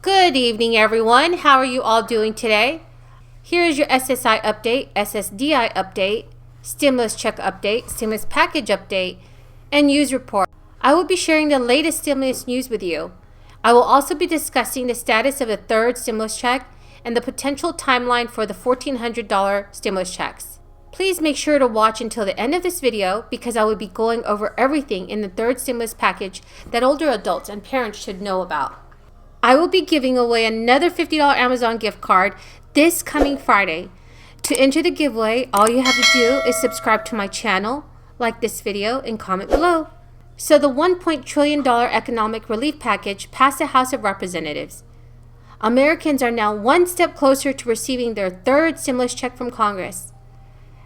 Good evening, everyone. How are you all doing today? Here is your SSI update, SSDI update, stimulus check update, stimulus package update, and news report. I will be sharing the latest stimulus news with you. I will also be discussing the status of the third stimulus check and the potential timeline for the $1,400 stimulus checks. Please make sure to watch until the end of this video because I will be going over everything in the third stimulus package that older adults and parents should know about. I will be giving away another $50 Amazon gift card this coming Friday. To enter the giveaway, all you have to do is subscribe to my channel, like this video, and comment below. So the $1 trillion economic relief package passed the House of Representatives. Americans are now one step closer to receiving their third stimulus check from Congress.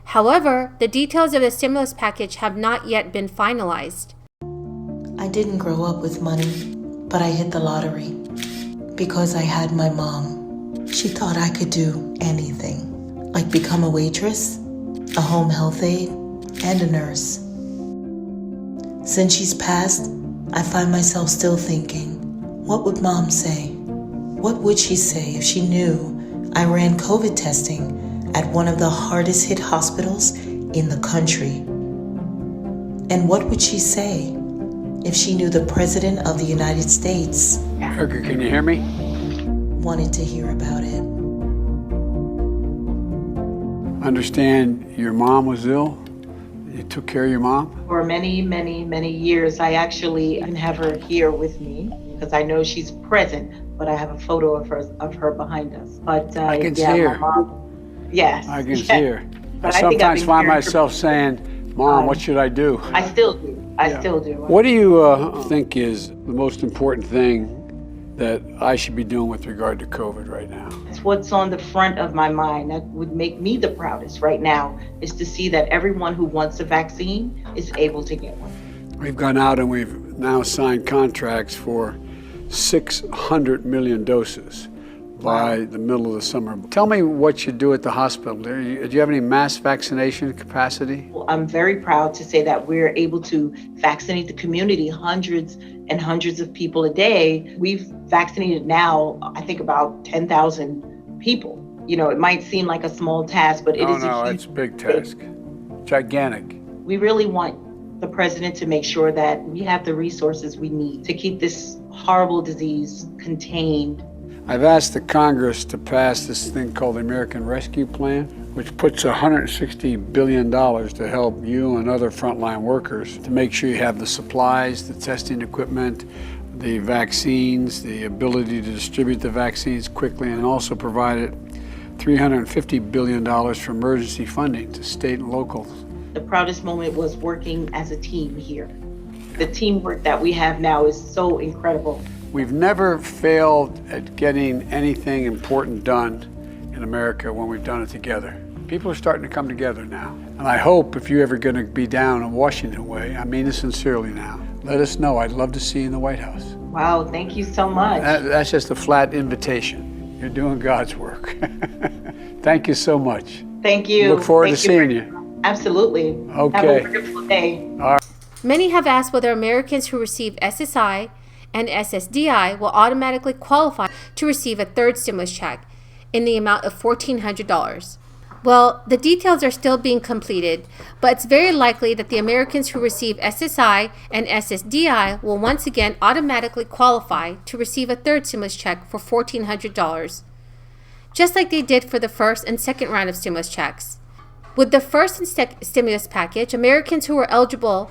However, the details of the stimulus package have not yet been finalized. I didn't grow up with money, but I hit the lottery because I had my mom. She thought I could do anything, like become a waitress, a home health aide, and a nurse. Since she's passed, I find myself still thinking, what would mom say? What would she say if she knew I ran COVID testing at one of the hardest hit hospitals in the country? And what would she say if she knew the President of the United States, Erica, can you hear me? wanted to hear about it? Understand your mom was ill? You took care of your mom? For many years, I actually didn't have her here with me because I know she's present, but I have a photo of her behind us. But I can see my her. mom, yes. I can see her. But I I think I've sometimes been find hearing her- myself saying, Mom, what should I do? I still do. I Yeah. still do. What do you think is the most important thing that I should be doing with regard to COVID right now? It's what's on the front of my mind that would make me the proudest right now is to see that everyone who wants a vaccine is able to get one. We've gone out and we've now signed contracts for 600 million doses by the middle of the summer. Tell me what you do at the hospital. Do you have any mass vaccination capacity? I'm very proud to say that we're able to vaccinate the community, hundreds and hundreds of people a day. We've vaccinated now, I think about 10,000 people. You know, it might seem like a small task, but it is a huge it's a big task. Gigantic. We really want the president to make sure that we have the resources we need to keep this horrible disease contained. I've asked the Congress to pass this thing called the American Rescue Plan, which puts $160 billion to help you and other frontline workers to make sure you have the supplies, the testing equipment, the vaccines, the ability to distribute the vaccines quickly, and also provided $350 billion for emergency funding to state and local. The proudest moment was working as a team here. The teamwork that we have now is so incredible. We've never failed at getting anything important done in America when we've done it together. People are starting to come together now. And I hope if you're ever going to be down in Washington way, I mean this sincerely now, let us know. I'd love to see you in the White House. Wow, thank you so much. That's just a flat invitation. You're doing God's work. Thank you so much. Thank you. Look forward to Thank seeing you. Absolutely. Okay. Have a wonderful day. Many have asked whether Americans who receive SSI and SSDI will automatically qualify to receive a third stimulus check in the amount of $1,400. Well, the details are still being completed, but it's very likely that the Americans who receive SSI and SSDI will once again automatically qualify to receive a third stimulus check for $1,400, just like they did for the first and second round of stimulus checks. With the first stimulus package, Americans who were eligible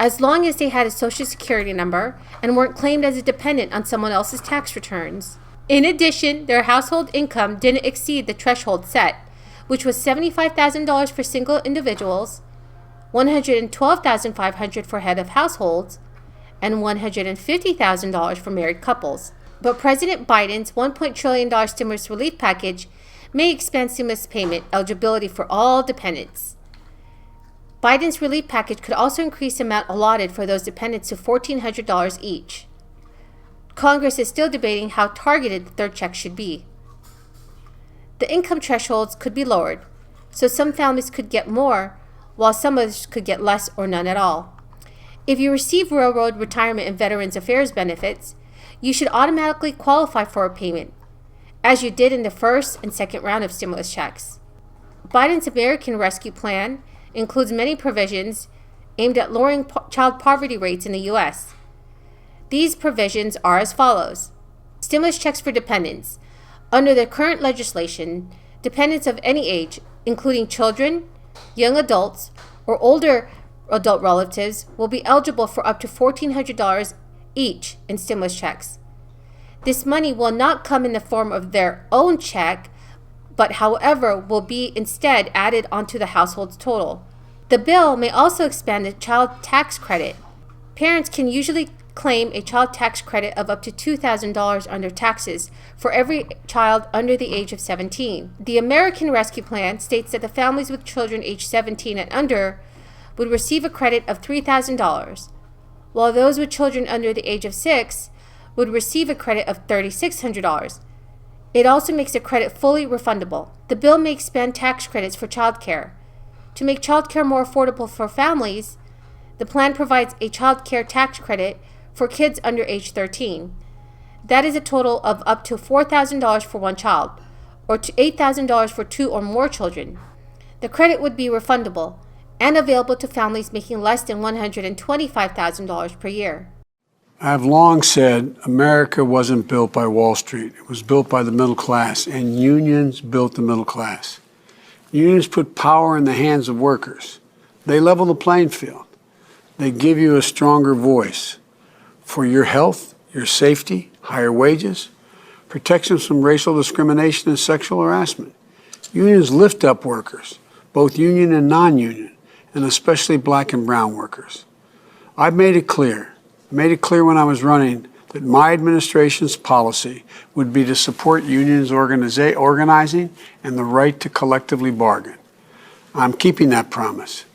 as long as they had a Social Security number and weren't claimed as a dependent on someone else's tax returns. In addition, their household income didn't exceed the threshold set, which was $75,000 for single individuals, $112,500 for head of households, and $150,000 for married couples. But President Biden's $1 trillion stimulus relief package may expand stimulus payment eligibility for all dependents. Biden's relief package could also increase the amount allotted for those dependents to $1,400 each. Congress is still debating how targeted the third check should be. The income thresholds could be lowered, so some families could get more, while some others could get less or none at all. If you receive Railroad Retirement and Veterans Affairs benefits, you should automatically qualify for a payment, as you did in the first and second round of stimulus checks. Biden's American Rescue Plan includes many provisions aimed at lowering child poverty rates in the U.S. These provisions are as follows. Stimulus checks for dependents. Under the current legislation, dependents of any age, including children, young adults, or older adult relatives, will be eligible for up to $1,400 each in stimulus checks. This money will not come in the form of their own check, but however will be instead added onto the household's total. The bill may also expand the child tax credit. Parents can usually claim a child tax credit of up to $2,000 under taxes for every child under the age of 17. The American Rescue Plan states that the families with children aged 17 and under would receive a credit of $3,000, while those with children under the age of 6 would receive a credit of $3,600. It also makes the credit fully refundable. The bill may expand tax credits for childcare. To make childcare more affordable for families, the plan provides a childcare tax credit for kids under age 13. That is a total of up to $4,000 for one child, or to $8,000 for two or more children. The credit would be refundable and available to families making less than $125,000 per year. I've long said America wasn't built by Wall Street. It was built by the middle class, and unions built the middle class. Unions put power in the hands of workers. They level the playing field. They give you a stronger voice for your health, your safety, higher wages, protections from racial discrimination and sexual harassment. Unions lift up workers, both union and non-union, and especially black and brown workers. I've made it clear when I was running that my administration's policy would be to support unions organizing and the right to collectively bargain. I'm keeping that promise.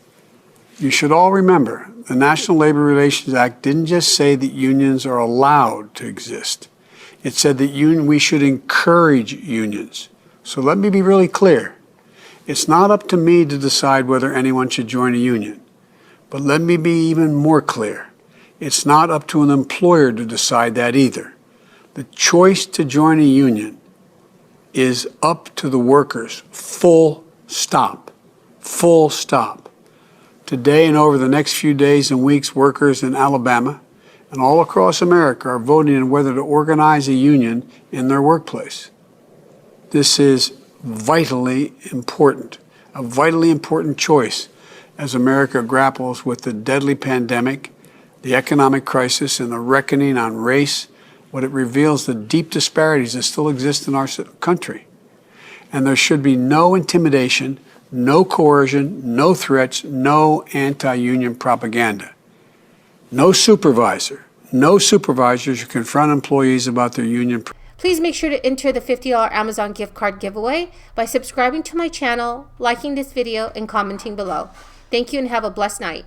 You should all remember, the National Labor Relations Act didn't just say that unions are allowed to exist. It said that we should encourage unions. So let me be really clear. It's not up to me to decide whether anyone should join a union. But let me be even more clear. It's not up to an employer to decide that either. The choice to join a union is up to the workers, full stop. Full stop. Today and over the next few days and weeks, workers in Alabama and all across America are voting on whether to organize a union in their workplace. This is vitally important, a vitally important choice as America grapples with the deadly pandemic, the economic crisis, and the reckoning on race. What it reveals the deep disparities that still exist in our country. And there should be no intimidation, no coercion, no threats, no anti-union propaganda. No supervisors should confront employees about their union. Please make sure to enter the $50 Amazon gift card giveaway by subscribing to my channel, liking this video, and commenting below. Thank you and have a blessed night.